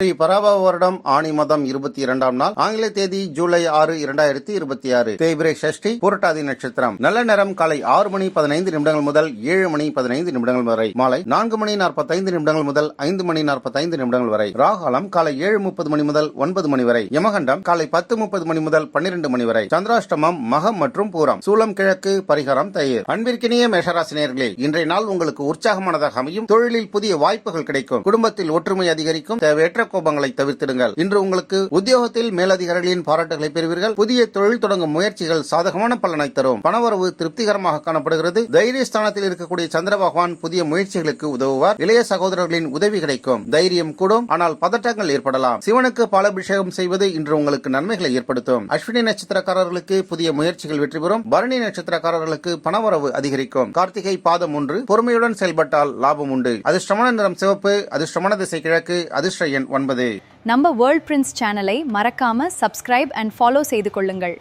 ஸ்ரீ பராபவ வருடம் ஆணி மாதம் 22ஆம் நாள், ஆங்கில தேதி ஜூலை 6, 2026. தேய்பிரை ஷஷ்டி, புரட்டாதி நட்சத்திரம். நல்ல நேரம் காலை 6 மணி 15 நிமிடங்கள் முதல் 7 மணி 15 நிமிடங்கள் வரை. மாலை 4 மணி 45 நிமிடங்கள் முதல் 5 மணி 45 நிமிடங்கள் வரை. ராகாலம் காலை 7:30 மணி முதல் 9 மணி வரை. யமகண்டம் காலை 10:30 மணி முதல் 12 மணி வரை. சந்திராஷ்டமம் மகம் மற்றும் பூரம். சூலம் கிழக்கு, பரிகாரம் தயிர். அன்பிற்கினிய மேஷராசினியர்களே, இன்றைய நாள் உங்களுக்கு உற்சாகமானதாக அமையும். தொழிலில் புதிய வாய்ப்புகள் கிடைக்கும். குடும்பத்தில் ஒற்றுமை அதிகரிக்கும். தேவையற்ற கோபங்களை தவிர்த்திடுங்கள். இன்று உங்களுக்கு உத்தியோகத்தில் மேலதிகாரிகளின் பாராட்டுகளை பெறுவீர்கள். புதிய தொழில் தொடங்கும் முயற்சிகள் சாதகமான பலனை தரும். பணவரவு திருப்திகரமாக காணப்படுகிறது. தைரிய ஸ்தானத்தில் இருக்கக்கூடிய சந்திர பகவான் புதிய முயற்சிகளுக்கு உதவுவார். இளைய சகோதரர்களின் உதவி கிடைக்கும். தைரியம் கூடும், ஆனால் பதட்டங்கள் ஏற்படலாம். சிவனுக்கு பாலாபிஷேகம் செய்வது இன்று உங்களுக்கு நன்மைகளை ஏற்படுத்தும். அஸ்வினி நட்சத்திரக்காரர்களுக்கு புதிய முயற்சிகள் வெற்றி பெறும். பரணி நட்சத்திரக்காரர்களுக்கு பணவரவு அதிகரிக்கும். கார்த்திகை பாதம் 1, பொறுமையுடன் செயல்பட்டால் லாபம் உண்டு. அதிர்ஷ்டமான நிறம் சிவப்பு. அதிர்ஷ்டமான திசை கிழக்கு. அதிர்ஷ்ட எண் 9. நம்ம வேர்ல்ட் பிரின்ஸ் சேனலை மறக்காம சப்ஸ்கிரைப் அண்ட் ஃபாலோ செய்து கொள்ளுங்கள்.